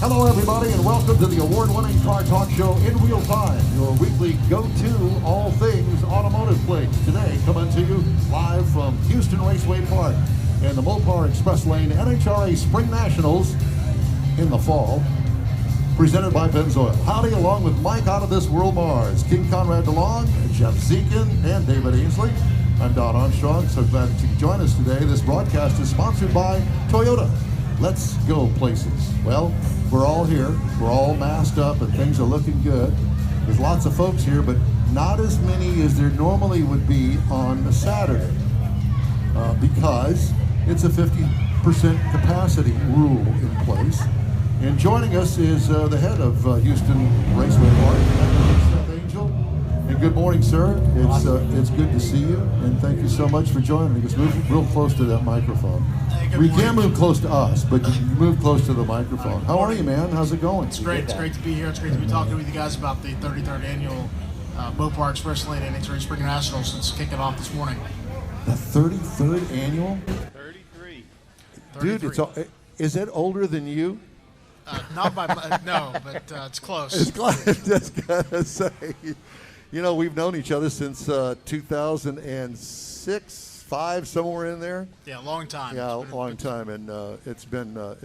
Hello, everybody, and welcome to the award-winning car talk show in real time, your weekly go-to all things automotive plates. Today, coming to you live from Houston Raceway Park and the Mopar Express Lane NHRA Spring Nationals in the fall, presented by Pennzoil. Howdy, along with Mike out of this world Mars, King Conrad DeLong, Jeff Dziekan, and David Ainsley. I'm Don Armstrong, so glad that you could join us today. This broadcast is sponsored by Toyota. Let's go places. Well, we're all here, we're all masked up, and things are looking good. There's lots of folks here, but not as many as there normally would be on a Saturday because it's a 50% capacity rule in place. And joining us is the head of Houston Raceway Park, Seth Angel. And good morning, sir. It's good to see you, and thank you so much for joining us. Move real close to that microphone. We can't move close to us, but you can move close to the microphone. How are you, man? How's it going? It's great. It's great to be here. It's great to be talking with you guys about the 33rd annual Mopar Express Lane NHRA Spring Nationals. It's kicking off this morning. The 33rd annual? 33. Dude, is it older than you? Not by no, but it's close. It's close. Just gotta say, you know, we've known each other since 2006. 5, somewhere in there. Yeah, long time. Yeah, long time, and it's been a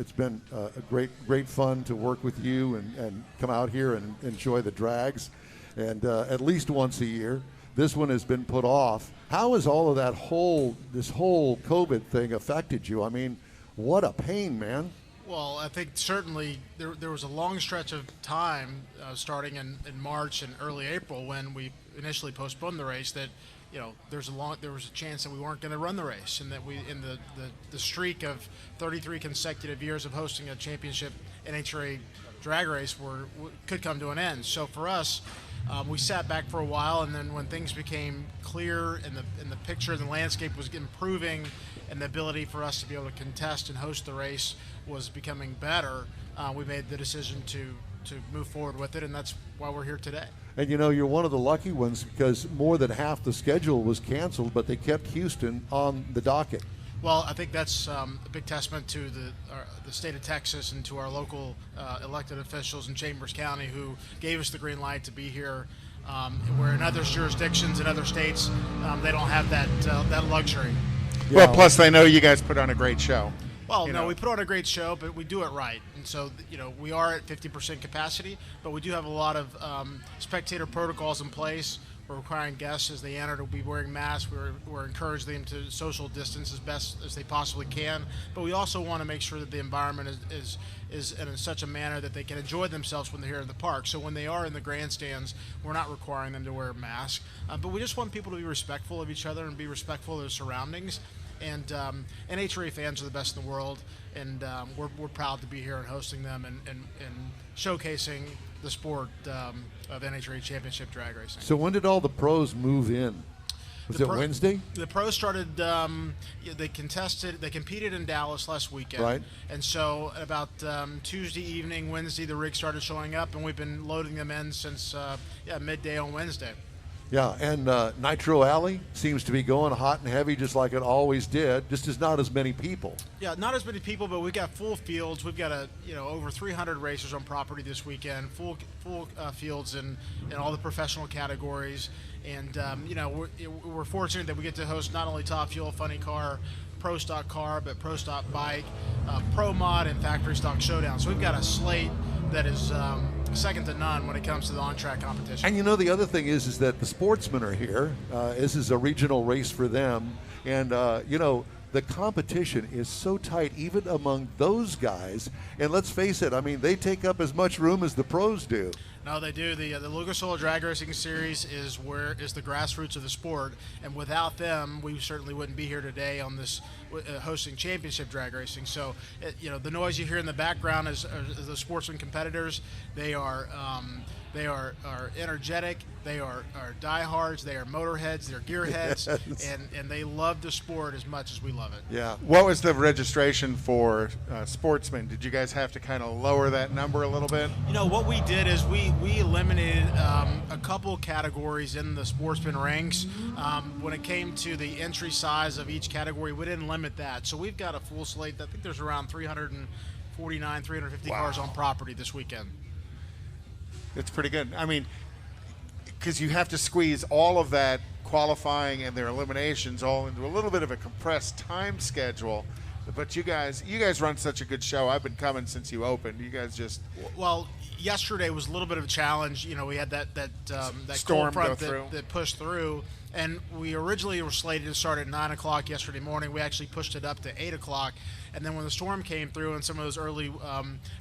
great fun to work with you and come out here and enjoy the drags, and at least once a year. This one has been put off. How has all of this whole COVID thing affected you? I mean, what a pain, man. Well, I think certainly there was a long stretch of time starting in March and early April when we initially postponed the race that, you know, there was a chance that we weren't going to run the race, and that we, in the streak of 33 consecutive years of hosting a championship NHRA drag race, could come to an end. So for us, we sat back for a while, and then when things became clear and the picture and the landscape was improving, and the ability for us to be able to contest and host the race was becoming better, we made the decision to move forward with it, and that's why we're here today. And you know, you're one of the lucky ones because more than half the schedule was canceled, but they kept Houston on the docket. Well, I think that's a big testament to the state of Texas and to our local elected officials in Chambers County who gave us the green light to be here. Where in other jurisdictions in other states, they don't have that luxury. Yeah. Well, plus they know you guys put on a great show. Well, no, we put on a great show, but we do it right. And so, you know, we are at 50% capacity, but we do have a lot of spectator protocols in place. We're requiring guests as they enter to be wearing masks. We're encouraging them to social distance as best as they possibly can. But we also want to make sure that the environment is in such a manner that they can enjoy themselves when they're here in the park. So when they are in the grandstands, we're not requiring them to wear a mask. But we just want people to be respectful of each other and be respectful of their surroundings. And NHRA fans are the best in the world, and we're proud to be here and hosting them and showcasing the sport of NHRA Championship drag racing. So when did all the pros move in? Was it Wednesday? The pros started. They competed in Dallas last weekend, right? And so about Tuesday evening, Wednesday, the rig started showing up, and we've been loading them in since midday on Wednesday. Yeah, and Nitro Alley seems to be going hot and heavy just like it always did. Just as not as many people. Yeah, not as many people, but we've got full fields. We've got over 300 racers on property this weekend. Full fields in all the professional categories, and we're fortunate that we get to host not only Top Fuel, Funny Car, Pro Stock Car, but Pro Stock Bike, Pro Mod, and Factory Stock Showdown. So we've got a slate that is second to none when it comes to the on-track competition. And you know, the other thing is that the sportsmen are here. This is a regional race for them, and the competition is so tight even among those guys. And let's face it, I mean, they take up as much room as the pros do. No, they do. The Lucas Oil Drag Racing Series is the grassroots of the sport, and without them, we certainly wouldn't be here today on this hosting championship drag racing. So, the noise you hear in the background is the Sportsman Competitors. They are energetic. They are diehards. They are motorheads. They're gearheads, yes. and they love the sport as much as we love it. Yeah. What was the registration for sportsmen? Did you guys have to kind of lower that number a little bit? What we did is we eliminated a couple categories in the sportsman ranks. When it came to the entry size of each category, we didn't limit that. So we've got a full slate. I think there's around 300 349, 350 cars on property this weekend. It's pretty good. I mean, because you have to squeeze all of that qualifying and their eliminations all into a little bit of a compressed time schedule. But you guys run such a good show. I've been coming since you opened. You guys just yesterday was a little bit of a challenge. You know, we had that storm cold front go through. that pushed through, and we originally were slated to start at 9 o'clock yesterday morning. We actually pushed it up to 8 o'clock, and then when the storm came through and some of those early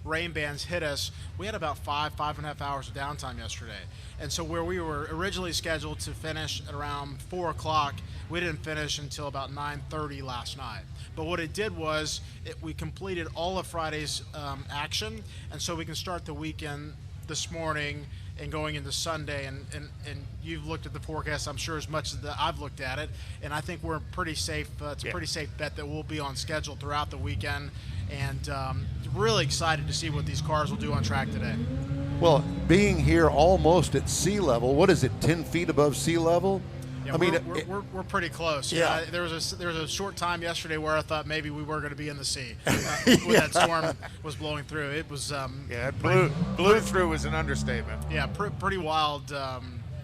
rain bands hit us, we had about 5.5 hours of downtime yesterday. And so where we were originally scheduled to finish at around 4 o'clock, we didn't finish until about 9:30 last night. But what it did was we completed all of Friday's action, and so we can start the weekend this morning and going into Sunday. And you've looked at the forecast, I'm sure, as much as I've looked at it, and I think we're pretty safe. It's a pretty safe bet that we'll be on schedule throughout the weekend, and really excited to see what these cars will do on track today. Well, being here almost at sea level, what is it, 10 feet above sea level? Yeah, I mean, we're pretty close. Yeah. There was a short time yesterday where I thought maybe we were going to be in the sea when that storm was blowing through. It was it blew through was an understatement. Yeah, pretty wild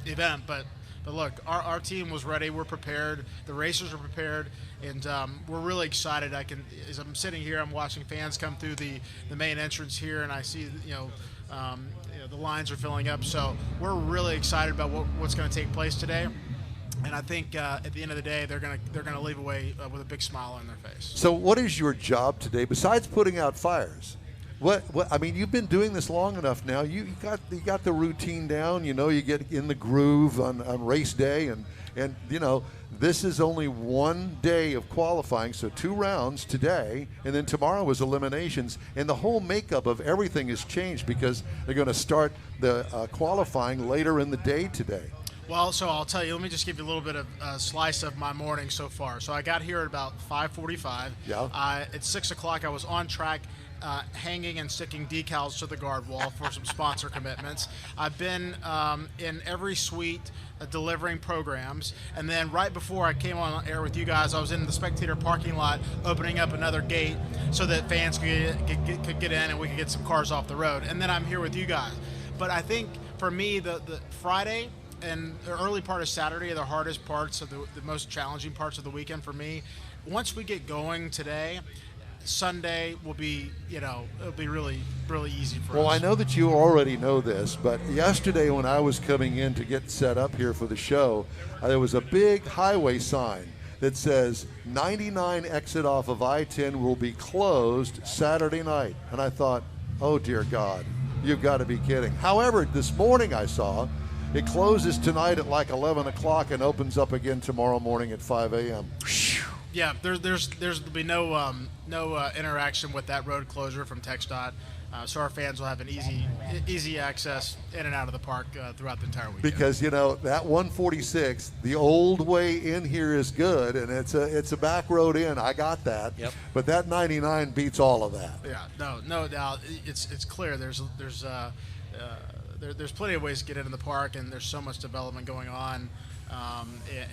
event. But look, our team was ready. We're prepared. The racers are prepared, and we're really excited. As I'm sitting here, I'm watching fans come through the main entrance here, and I see the lines are filling up. So we're really excited about what's going to take place today. And I think at the end of the day, they're gonna leave away with a big smile on their face. So, what is your job today besides putting out fires? What I mean, you've been doing this long enough now. You got the routine down. You know, you get in the groove on race day, and you know, this is only one day of qualifying, so 2 rounds today, and then tomorrow is eliminations, and the whole makeup of everything has changed because they're going to start the qualifying later in the day today. Well, so I'll tell you, let me just give you a little bit of a slice of my morning so far. So I got here at about 5:45. Yeah. At 6 o'clock, I was on track hanging and sticking decals to the guard wall for some sponsor commitments. I've been in every suite delivering programs. And then right before I came on air with you guys, I was in the spectator parking lot opening up another gate so that fans could get in and we could get some cars off the road. And then I'm here with you guys. But I think for me, the Friday and the early part of Saturday are the hardest parts of the most challenging parts of the weekend for me. Once we get going today, Sunday will be, it'll be really, really easy for us. Well, I know that you already know this, but yesterday when I was coming in to get set up here for the show, there was a big highway sign that says 99 exit off of I-10 will be closed Saturday night. And I thought, oh dear God, you've got to be kidding. However, this morning I saw it closes tonight at like 11 o'clock and opens up again tomorrow morning at 5 a.m. Yeah, there's be no interaction with that road closure from TxDOT, so our fans will have an easy access in and out of the park throughout the entire weekend. Because that 146, the old way in here is good, and it's a back road in. I got that. Yep. But that 99 beats all of that. Yeah, no doubt. It's clear. There's plenty of ways to get into the park, and there's so much development going on.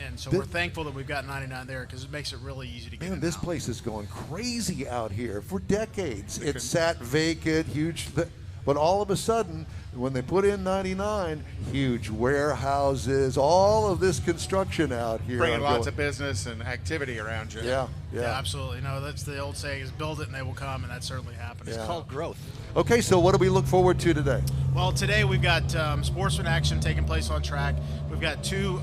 And so we're thankful that we've got 99 there because it makes it really easy to get in. Man, this place is going crazy out here for decades. It sat vacant, huge, but all of a sudden, when they put in 99, huge warehouses, all of this construction out here. Bringing lots of business and activity around you. Yeah, absolutely. No, that's the old saying is build it and they will come, and that certainly happens. It's called growth. Okay, so what do we look forward to today? Well, today we've got sportsman action taking place on track. We've got two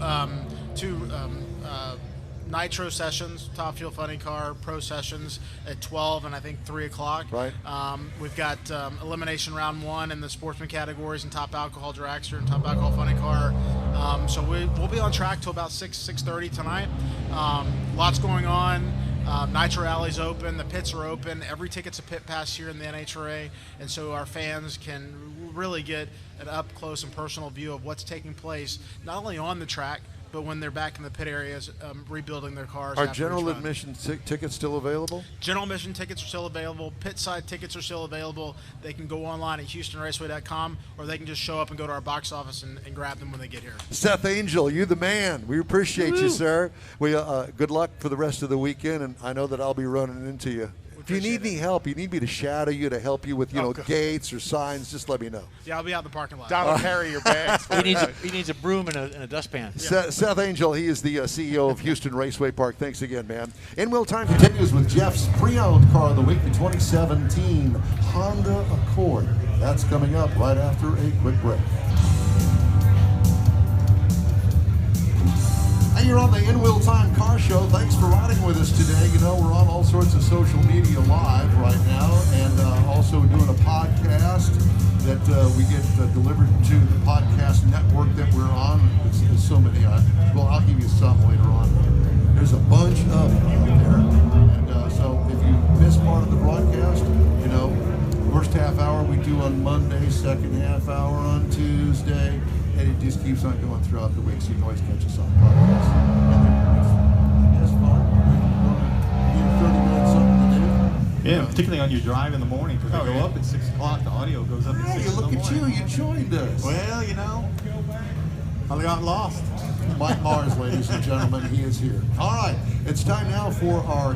nitro sessions, Top Fuel Funny Car Pro sessions at 12 and I think 3 o'clock. Right. We've got elimination round 1 in the sportsman categories and top alcohol dragster and top alcohol funny car. So we'll be on track till about 6:30 tonight. Lots going on. Nitro Alley's open, the pits are open, every ticket's a pit pass here in the NHRA, and so our fans can really get an up close and personal view of what's taking place, not only on the track, but when they're back in the pit areas rebuilding their cars. Are general admission tickets still available? General admission tickets are still available. Pit side tickets are still available. They can go online at HoustonRaceway.com, or they can just show up and go to our box office and grab them when they get here. Seth Angel, you the man. We appreciate you, sir. We good luck for the rest of the weekend, and I know that I'll be running into you. If you need any help, you need me to shadow you, to help you with, gates or signs, just let me know. Yeah, I'll be out in the parking lot. Don will carry your bags. He needs a broom and a dustpan. Yeah. Seth Angel, he is the CEO of Houston Raceway Park. Thanks again, man. In Wheel Time continues with Jeff's pre-owned car of the week, the 2017 Honda Accord. That's coming up right after a quick break. Hey, you're on the In Wheel Time Car Show. Thanks for riding with us today. We're on all sorts of social media live right now, and also doing a podcast that we get delivered to the podcast network that we're on. There's so many. Well, I'll give you some later on. There's a bunch of them out there. And so if you miss part of the broadcast, first half hour we do on Monday, second half hour on Tuesday, and it just keeps on going throughout the week, so you can always catch us on podcasts. And then it's fun. Give 30 minutes something to do. Yeah, particularly on your drive in the morning, because they go up at 6 o'clock. The audio goes up at 6 Hey, look at you. You joined us. Well, I got lost. Mike Mars, ladies and gentlemen, he is here. All right, it's time now for our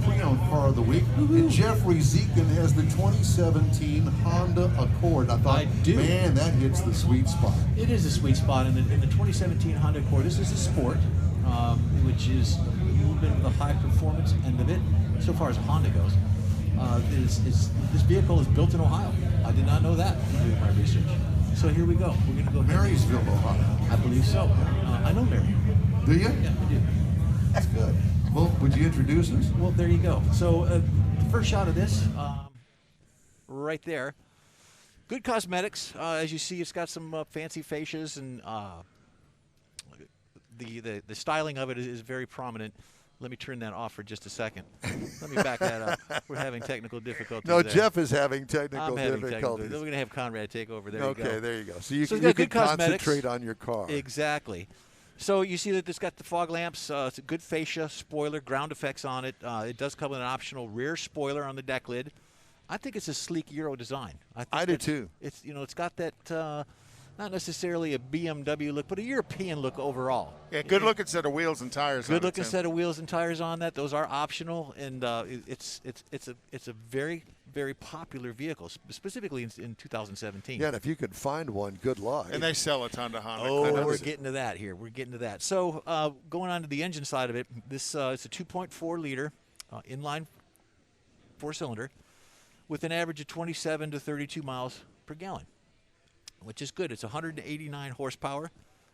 pre-owned car of the week. And Jeff Dziekan has the 2017 Honda Accord. I do. Man, that hits the sweet spot. It is a sweet spot in the 2017 Honda Accord. This is a sport, which is a little bit of the high performance end of it, so far as Honda goes. This vehicle is built in Ohio. I did not know that doing my research. So here we go. We're going to go Marysville, Ohio. I believe so. I know Mary. Do you? Yeah, I do. That's good. Well, would you introduce us? Well, there you go. So the first shot of this, right there. Good cosmetics. As you see, it's got some fancy fascias, and the styling of it is very prominent. Let me turn that off for just a second. Let me back that up. We're having technical difficulties. No, there. Jeff is having technical difficulties. difficulties. We're going to have Conrad take over. There okay, you go. There you go. So you so can concentrate on your car. Exactly. So you see that it's got the fog lamps. It's a good fascia, spoiler, ground effects on it. It does come with an optional rear spoiler on the deck lid. I think it's a sleek Euro design. I do too. It's it's got that not necessarily a BMW look, but a European look overall. Yeah, good looking set of wheels and tires. Good looking set of wheels and tires on that. Those are optional, and it's a very, very popular vehicle, specifically in 2017. Yeah, and if you could find one, good luck. And they sell a ton of Honda. Oh, we're getting to that here. We're getting to that. So going on to the engine side of it, this it's a 2.4 liter inline 4-cylinder with an average of 27 to 32 miles per gallon, which is good. It's 189 horsepower,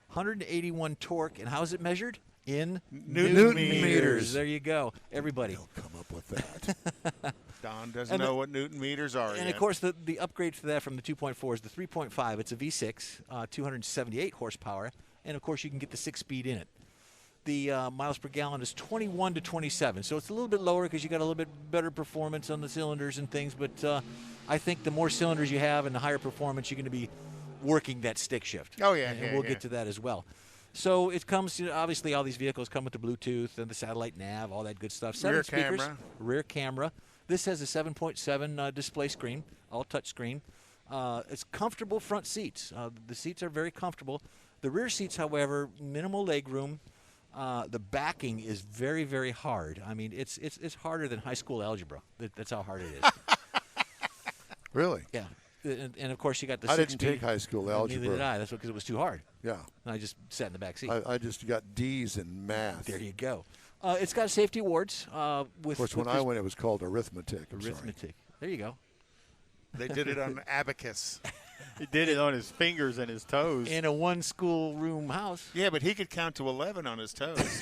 181 torque, and how's it measured? In Newton meters. There you go. Everybody. They'll come up with that. Don doesn't know what Newton meters are And, yet. of course, the upgrade for that from the 2.4 is the 3.5. It's a V6, 278 horsepower, and, of course, you can get the 6-speed in it. The miles per gallon is 21 to 27, so it's a little bit lower because you got a little bit better performance on the cylinders and things, but I think the more cylinders you have and the higher performance, you're going to be working that stick shift. Oh, yeah. And we'll get to that as well. So it comes to, obviously, all these vehicles come with the Bluetooth and the satellite nav, all that good stuff. 7 speakers, rear camera. This has a 7.7 display screen, all touch screen. It's comfortable front seats. The seats are very comfortable. The rear seats, however, minimal leg room. The backing is very, very hard. I mean, it's harder than high school algebra. That's how hard it is. Really? Yeah. And of course, you got the 6-speed. I didn't take high school algebra. Neither did I. That's because it was too hard. Yeah. And I just sat in the back seat. I just got D's in math. There you go. It's got safety awards. Of course, when I went, it was called arithmetic. Arithmetic. There you go. They did it on abacus. He did it on his fingers and his toes. In a one-school-room house. Yeah, but he could count to 11 on his toes.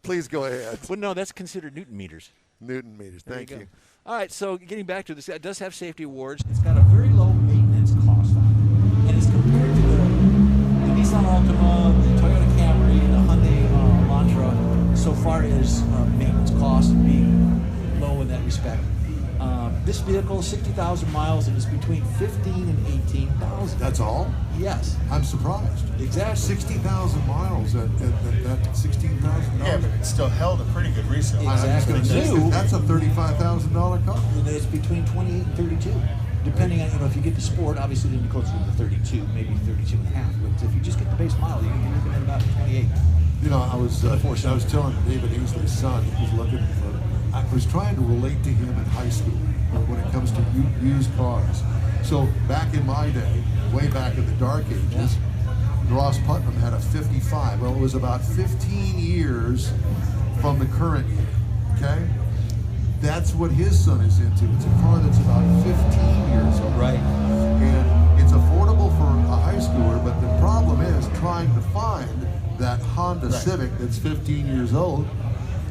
Please go ahead. Well, no, that's considered Newton meters. Newton meters. Thank you. All right, so getting back to this, it does have safety awards. It's got a very low maintenance cost on it. And it's compared to the Nissan Altima, the Toyota Camry, and the Hyundai Elantra, so far as maintenance cost being low in that respect. This vehicle is 60,000 miles and is between 15 and 18,000. That's all? Yes. I'm surprised. Exactly. 60,000 miles at $16,000. Yeah, but it still held a pretty good resale. Exactly. I was going to say, that's a $35,000 car. And it's between 28 and 32. Depending on, if you get the Sport, obviously then you're closer to the 32, maybe 32 and a half. But if you just get the base model, you're looking at about 28. I was telling David Ainsley's son, he was looking for I was trying to relate to him in high school when it comes to used cars. So back in my day, way back in the dark ages, Ross Putnam had a 55. Well, it was about 15 years from the current year, okay? That's what his son is into. It's a car that's about 15 years old. Right. And it's affordable for a high schooler, but the problem is trying to find that Honda Civic that's 15 years old,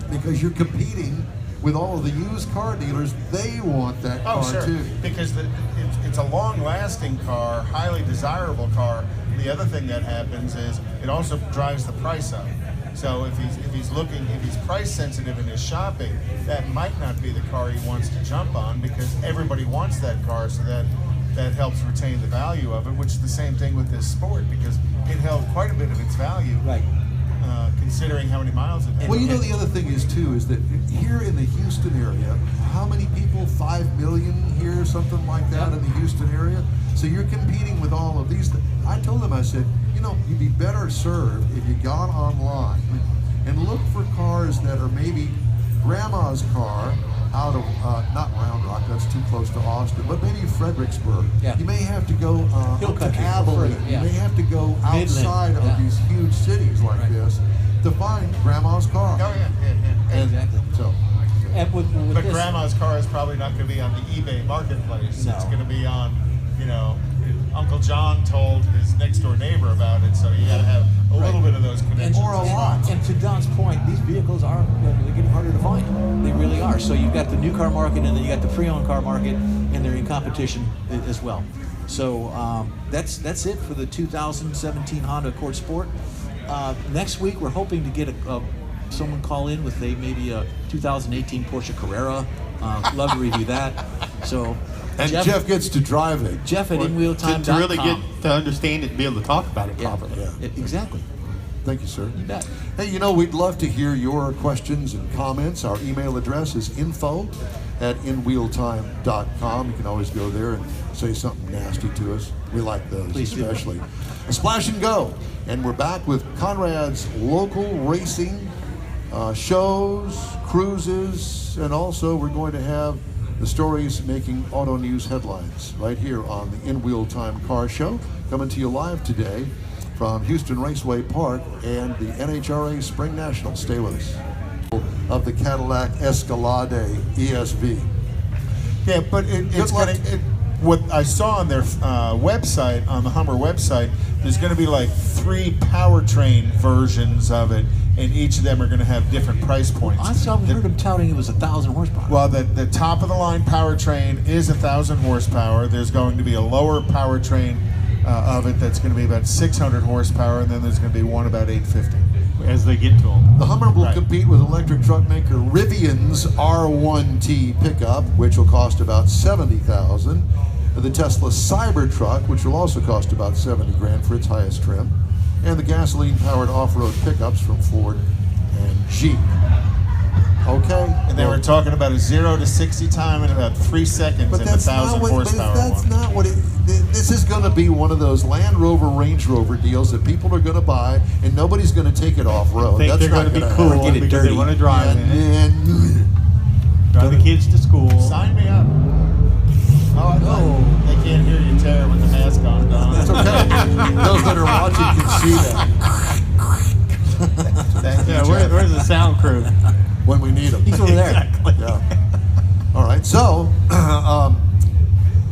because you're competing with all of the used car dealers. They want that car too. Because it's a long-lasting car, highly desirable car. The other thing that happens is it also drives the price up. So if he's price sensitive in his shopping, that might not be the car he wants to jump on, because everybody wants that car, so that helps retain the value of it, which is the same thing with this Sport, because it held quite a bit of its value. Right. Considering how many miles it had. Well, you know, the other thing is too, is that here in the Houston area, how many people? 5 million here, something like that, in the Houston area. So you're competing with all of these. I told them, I said, you know, you'd be better served if you got online and looked for cars that are maybe grandma's car out of, not Round Rock, that's too close to Austin, but maybe Fredericksburg. Yeah. You may have to go up to Abilene. Yeah. You may have to go outside of these huge cities like this to find grandma's car. Oh yeah. Exactly. So, And with But this, grandma's car is probably not going to be on the eBay marketplace. No. It's going to be on, you know, Uncle John told his next door neighbor about it, so you got to have a little bit of those connections. Or a lot. And to Don's point, these vehicles are they're getting harder to find. They really are. So you've got the new car market, and then you got the pre-owned car market, and they're in competition as well. So that's it for the 2017 Honda Accord Sport. Next week, we're hoping to get someone call in with maybe a 2018 Porsche Carrera. Love to review that. So. and Jeff gets to drive it. Jeff at InWheelTime.com. To really get to understand it and be able to talk about it properly. Yeah. Exactly. Thank you, sir. You bet. Hey, you know, we'd love to hear your questions and comments. Our email address is info@inwheeltime.com. You can always go there and say something nasty to us. We like those, Please do. especially. Splash and Go. And we're back with Conrad's local racing shows, cruises, and also we're going to have the stories making auto news headlines right here on the In Wheel Time Car Show, coming to you live today from Houston Raceway Park and the NHRA Spring Nationals. Stay with us. Of the Cadillac Escalade ESV. Yeah, but it's luck. what I saw on their website, on the Hummer website, there's going to be like 3 powertrain versions of it, and each of them are going to have different price points. I heard him touting it was 1,000 horsepower. Well, the top of the line powertrain is 1,000 horsepower. There's going to be a lower powertrain of it that's going to be about 600 horsepower, and then there's going to be one about 850. As they get to them. The Hummer will compete with electric truck maker Rivian's R1T pickup, which will cost about $70,000. The Tesla Cybertruck, which will also cost about $70,000 for its highest trim, and the gasoline-powered off-road pickups from Ford and Jeep. Okay. And they were talking about a 0 to 60 time in about 3 seconds But in that's 1,000 horsepower that's one. not what it. This is going to be one of those Land Rover, Range Rover deals that people are going to buy, and nobody's going to take it off road. Think That's they're not going to be gonna cool happen. because they want to drive in it. Drive the kids to school. Sign me up. Oh, I thought they can't hear you tear with the mask on, Don. That's okay. Those that are watching can see that Thank you, Yeah, Jeff. where's the sound crew? when we need them. He's over there. Exactly. Yeah. All right. So,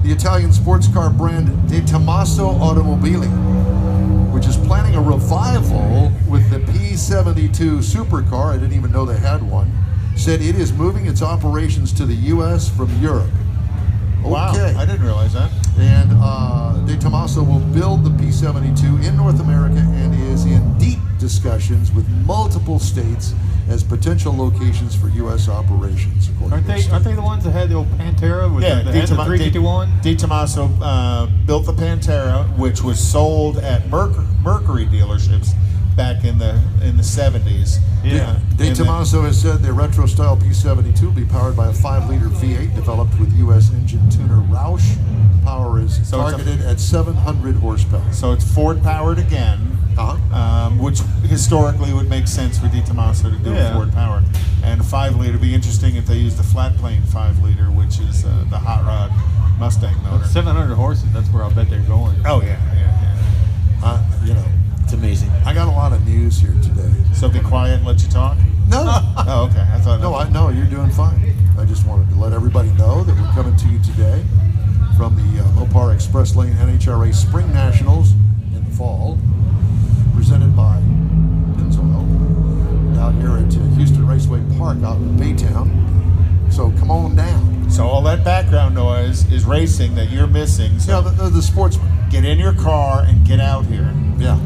the Italian sports car brand De Tomaso Automobili, which is planning a revival with the P72 supercar, I didn't even know they had one, said it is moving its operations to the U.S. from Europe. Wow, Okay. I didn't realize that. And De Tomaso will build the P72 in North America and is in deep discussions with multiple states as potential locations for U.S. operations. Aren't they the ones that had the old Pantera with Yeah, the 351? De Tomaso built the Pantera, which was sold at Mercury dealerships back in the 70s. Yeah. De Tomaso has said their retro-style P72 will be powered by a 5-liter V8 developed with U.S. engine tuner Roush. Power is So it's targeted at 700 horsepower. So it's Ford powered again, which historically would make sense for Di Tommaso to do a Ford power. And a 5-liter would be interesting if they used the flat plane 5-liter, which is the hot rod Mustang motor. 700 horses, that's where I'll bet they're going. Oh, yeah. You know, It's amazing. I got a lot of news here today. So be quiet and let you talk? No. Oh, okay. I thought. No, you're doing fine. I just wanted to let everybody know that we're coming to you today from the Mopar Express Lane NHRA Spring Nationals in the fall, presented by Pennzoil, out here at Houston Raceway Park out in Baytown. So come on down. So all that background noise is racing that you're missing. So the Sportsman. get in your car and get out here. Yeah.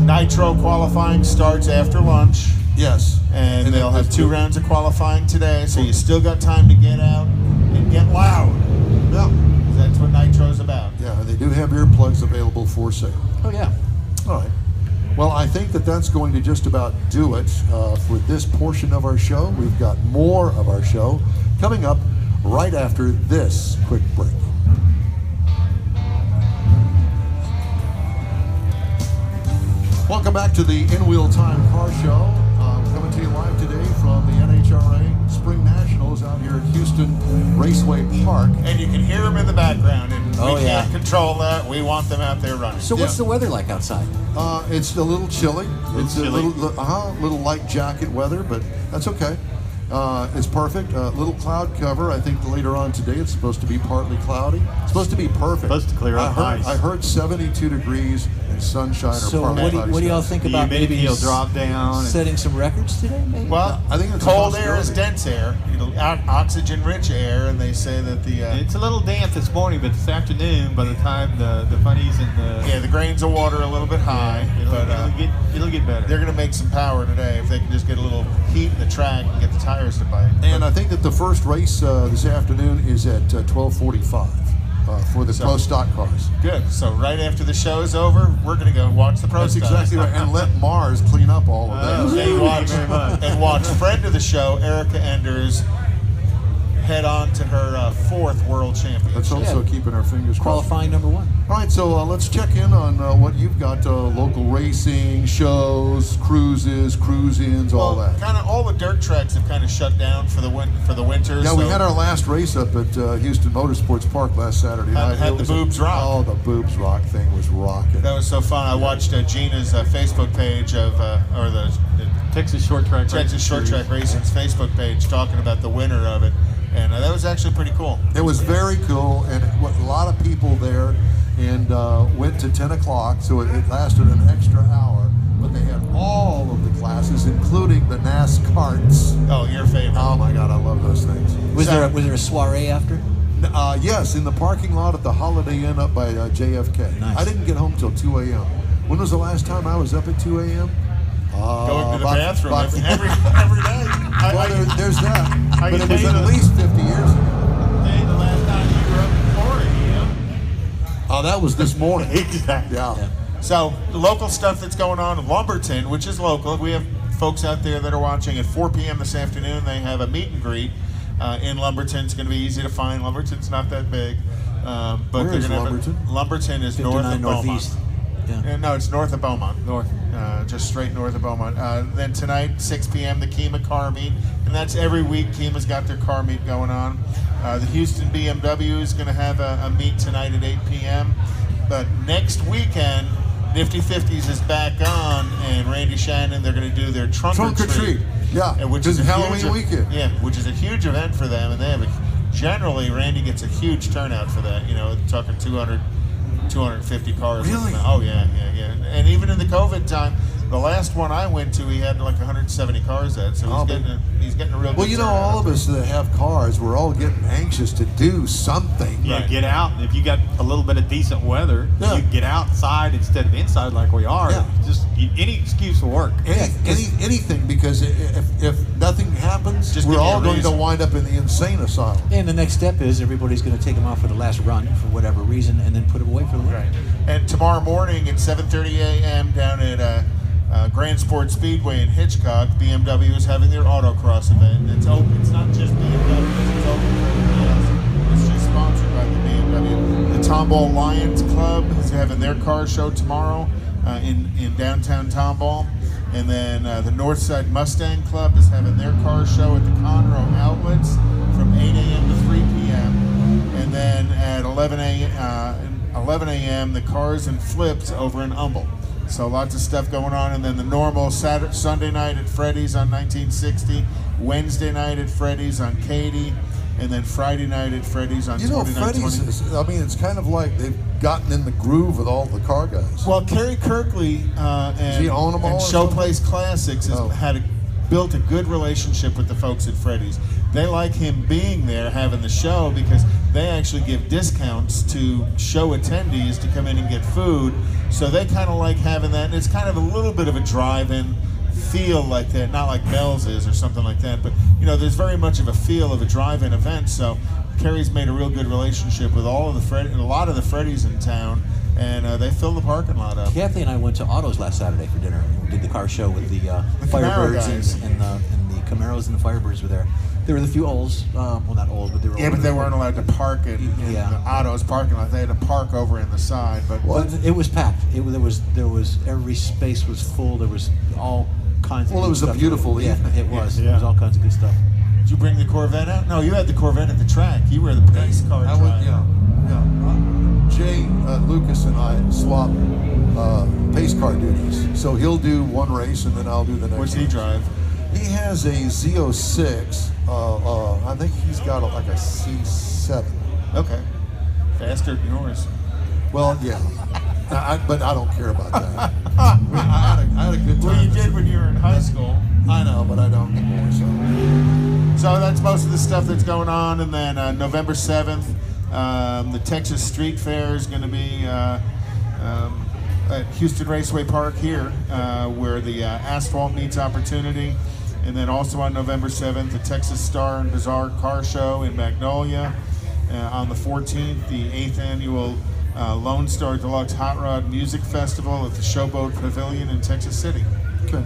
Nitro qualifying starts after lunch. Yes. And they'll have 2 rounds of qualifying today, so you still got time to get out and get loud. Yeah. That's what Nitro's about. Yeah, and they do have earplugs available for sale. Oh, yeah. All right. Well, I think that's going to just about do it for this portion of our show. We've got more of our show coming up right after this quick break. Welcome back to the In Wheel Time Car Show. Coming to you live today from the NHRA Spring Nationals out here at Houston Raceway Park. And you can hear them in the background, and Oh, we yeah. can't control that. We want them out there running. So what's the weather like outside? It's a little chilly. It's chilly. a little light jacket weather, but that's okay. It's perfect. Little cloud cover. I think later on today it's supposed to be partly cloudy. It's supposed to be perfect. Supposed to clear up nice. I heard 72 degrees and sunshine or So partly cloudy. what do y'all skies. think The about maybe humidity will drop down. and- setting some records today? Maybe. Well, I think it's a cold air is possibility. dense air, oxygen-rich air, and they say that the It's a little damp this morning, but this afternoon, by the time the funnies and the grains of water are a little bit high, but it'll get better. they're going to make some power today if they can just get a little heat in the track and get the tires to bite. And I think that the first race this afternoon is at 12:45 for the pro stock cars. Good. So right after the show is over, we're going to go watch the pro That's stock. exactly right. And let Mars clean up all of that. And watch friend of the show, Erica Enders, head on to her 4th World Championship. Let's also keeping our fingers crossed. Qualifying number 1. All right, so let's check in on what you've got: local racing, shows, cruises, cruise-ins, all that. Kind of all the dirt tracks have kind of shut down for the winter. Yeah, so we had our last race up at Houston Motorsports Park last Saturday night. Had It the was boobs rock. Oh, the boobs rock thing was rocking. That was so fun. I watched Gina's Facebook page of, or the Texas Short Track Texas Short Track Racing's Facebook page talking about the winner of it. And that was actually pretty cool. It was very cool, and a lot of people there, and went to 10 o'clock, so it lasted an extra hour. But they had all of the classes, including the NASCARts. Oh, your favorite. Oh my God, I love those things. Was there a soiree after? Yes, in the parking lot at the Holiday Inn up by JFK. Nice. I didn't get home till 2 a.m. When was the last time I was up at 2 a.m.? Going to the bathroom every day. Well, there's that. I But can it was tell you at least 50 years ago. the last time you were up in 4 a.m. Oh, that was this morning. Exactly. Yeah. So the local stuff that's going on in Lumberton, which is local, we have folks out there that are watching at 4 p.m. this afternoon. They have a meet and greet in Lumberton. It's going to be easy to find. Lumberton's not that big. But Where they're is gonna Lumberton? Lumberton is 59 north of northeast. Beaumont. Yeah. No, it's north of Beaumont. North. Just straight north of Beaumont. Then tonight, 6 p.m., the Kima car meet. And that's every week. Kima's got their car meet going on. The Houston BMW is going to have a meet tonight at 8 p.m. But next weekend, Nifty 50s is back on, and Randy Shannon, they're going to do their trunk or treat. Yeah, Which is a Halloween huge, weekend. Yeah, which is a huge event for them. And they have generally, Randy gets a huge turnout for that. You know, talking 250 cars. Really? Oh, yeah. And even in the COVID time, the last one I went to, he had like 170 cars at, so he's getting a real Well, good you know, turnout. all of us that have cars, we're all getting anxious to do something. Yeah, Right. get out. If you got a little bit of decent weather, Yeah. you get outside instead of inside like we are. Yeah. Just any excuse will work. Anything, because if nothing happens, Just we're give me a all going to reason. wind up in the insane asylum. And the next step is everybody's going to take them off for the last run for whatever reason, and then put them away for the winter. Right. And tomorrow morning at 7:30 a.m. down at Grand Sport Speedway in Hitchcock, BMW is having their autocross event. It's open. It's not just BMW. It's open for everybody else. It's just sponsored by the BMW. The Tomball Lions Club is having their car show tomorrow. in downtown Tomball. And then the Northside Mustang Club is having their car show at the Conroe Outlets from 8 a.m. to 3 p.m. And then at 11 a.m. the Cars and Flips over in Humble. So lots of stuff going on. And then the normal Sunday night at Freddy's on 1960, Wednesday night at Freddy's on Katy, and then Friday night at Freddy's on 2920. Freddy's is, I mean, it's kind of like they've gotten in the groove with all the car guys. Well, Kerry Kirkley and Showplace Classics has built a good relationship with the folks at Freddy's. They like him being there, having the show, because they actually give discounts to show attendees to come in and get food. So they kind of like having that, and it's kind of a little bit of a drive-in feel like that, not like Bell's is or something like that, but you know, there's very much of a feel of a drive-in event. So Kerry's made a real good relationship with all of a lot of the Freddy's in town, and they fill the parking lot up. Kathy and I went to Autos last Saturday for dinner. We did the car show with the Firebirds and the Camaros and the Firebirds were there. There were a few Olds, well, not Olds, but they were. Yeah, but they weren't allowed to park in the Autos parking lot. They had to park over in the side. But it was packed. There was every space was full. There was all kinds of. Well, it was a beautiful evening. It was. Yeah. It was all kinds of good stuff. Did you bring the Corvette out? No, you had the Corvette at the track. You were the pace car driver. Jay Lucas and I swap pace car duties. So he'll do one race and then I'll do the next. What's he drive? He has a Z06. I think he's got like a C7. Okay. Faster than yours. Well, yeah. But I don't care about that. I had a good time. Well, you did when you were in high school. I know, but I don't anymore. So that's most of the stuff that's going on. And then November 7th, the Texas Street Fair is going to be at Houston Raceway Park here, where the asphalt meets opportunity. And then also on November 7th, the Texas Star and Bazaar Car Show in Magnolia. On the 14th, the 8th annual Lone Star Deluxe Hot Rod Music Festival at the Showboat Pavilion in Texas City. Okay.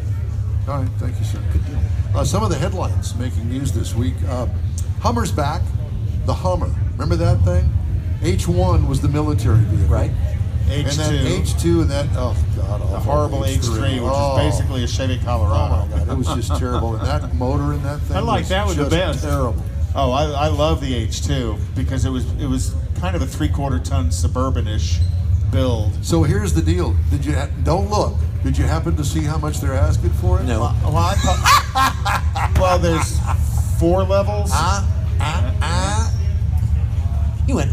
All right. Thank you, sir. Good deal. Some of the headlines making news this week. Hummer's back. The Hummer. Remember that thing? H1 was the military vehicle. Right. H2. And then H2 and that, oh, God. The horrible H3, which is basically a Chevy Colorado. Oh, my God. It was just terrible. And that motor in that thing I like that was the best. Terrible. Oh, I love the H2 because it was kind of a 3/4 ton suburban-ish build. So here's the deal. Don't look. Did you happen to see how much they're asking for it? No. Well, there's 4 levels. You went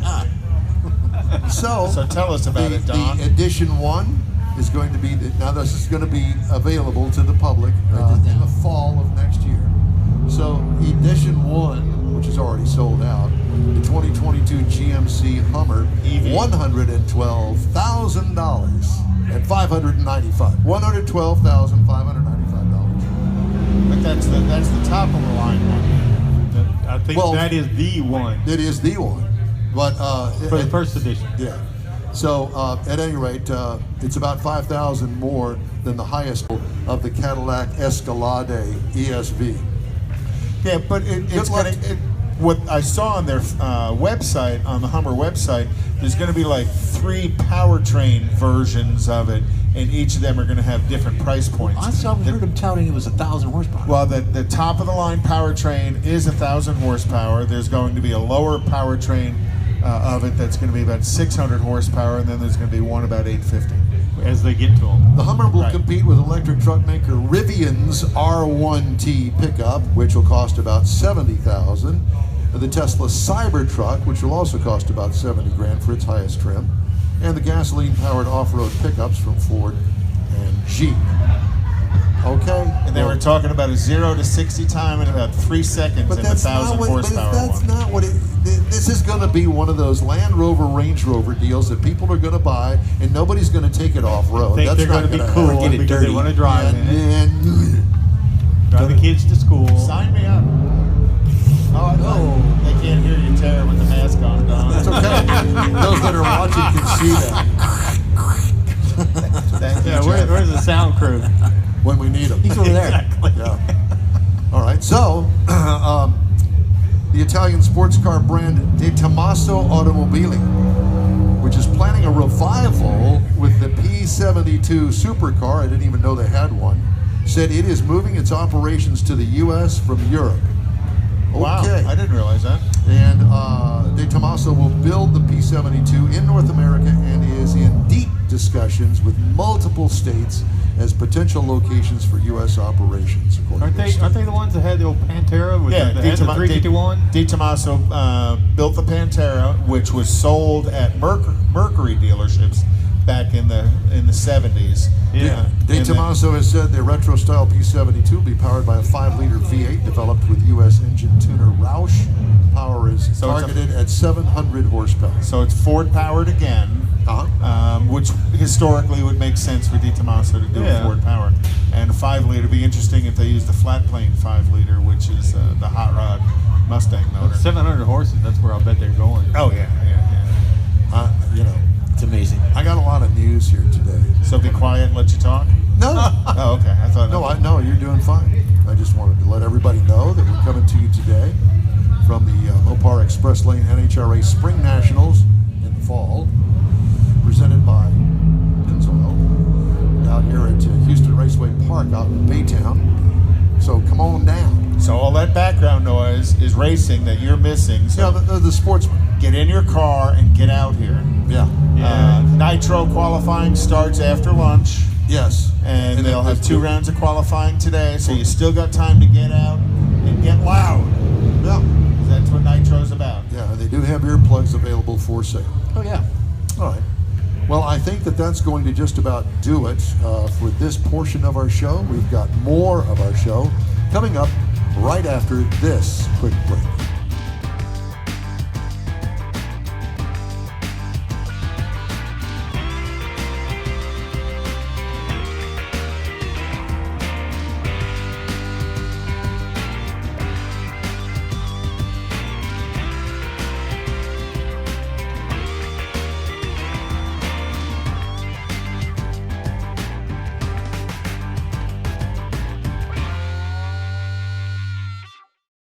So tell us about it, Don. The edition 1 is going to be now. This is going to be available to the public in the fall of next year. So edition 1, which is already sold out, the 2022 GMC Hummer, $112,000 and $595. $112,595. But that's the top of the line one. I think that is the one. It is the one, but for the first edition. Yeah. So at any rate, it's about 5,000 more than the highest of the Cadillac Escalade ESV. Yeah, but it's what I saw on their website, on the Hummer website, there's going to be like 3 powertrain versions of it, and each of them are going to have different price points. I heard him touting it was 1,000 horsepower. Well, the top of the line powertrain is 1,000 horsepower. There's going to be a lower powertrain of it that's going to be about 600 horsepower, and then there's going to be one about 850. As they get to them. The Hummer will compete with electric truck maker Rivian's R1T pickup, which will cost about $70,000. The Tesla Cybertruck, which will also cost about $70,000 for its highest trim, and the gasoline-powered off-road pickups from Ford and Jeep. Okay. And they were talking about a 0 to 60 time in about 3 seconds in the 1,000 horsepower one. That's not what it. This is going to be one of those Land Rover, Range Rover deals that people are going to buy, and nobody's going to take it off road. Think they're going to be cool because they want to drive in it. Drive the kids to school. Sign me up. Oh, they can't hear you tear with the mask on, Don. That's okay. Those that are watching can see that. Yeah, where's the sound crew? When we need them. He's over there. Exactly. Yeah. All right. So, the Italian sports car brand De Tomaso Automobili which is planning a revival with the P-72 supercar. I didn't even know they had one. Said it is moving its operations to the U.S. from Europe. Wow, Okay. I didn't realize that. And De Tomaso will build the P-72 in North America and is in deep discussions with multiple states as potential locations for U.S. operations. Aren't they the ones that had the old Pantera with the 351? De Tomaso built the Pantera, which was sold at Mercury dealerships back in the 70s. Yeah. De Tomaso has said the retro-style P-72 will be powered by a 5-liter V8 developed with U.S. engine tuner Roush. Power is targeted at 700 horsepower. So it's Ford-powered again, which historically would make sense for De Tomaso to do a Ford-powered. And a 5-liter would be interesting if they used the flat-plane 5-liter, which is the hot rod Mustang motor. 700 horses, that's where I'll bet they're going. Oh, yeah. It's amazing. I got a lot of news here today. So be quiet and let you talk? No. Oh, okay. I thought. No, you're doing fine. I just wanted to let everybody know that we're coming to you today from the Mopar Express Lane NHRA Spring Nationals in the fall, presented by Pennzoil, out here at Houston Raceway Park out in Baytown. So come on down. So all that background noise is racing that you're missing. So the Sportsman. Get in your car and get out here. Yeah. Nitro qualifying starts after lunch. Yes. And they'll have 2 rounds of qualifying today, so you still got time to get out and get loud. Yeah. That's what Nitro's about. Yeah, and they do have earplugs available for sale. Oh, yeah. All right. Well, I think that's going to just about do it for this portion of our show. We've got more of our show coming up right after this quick break.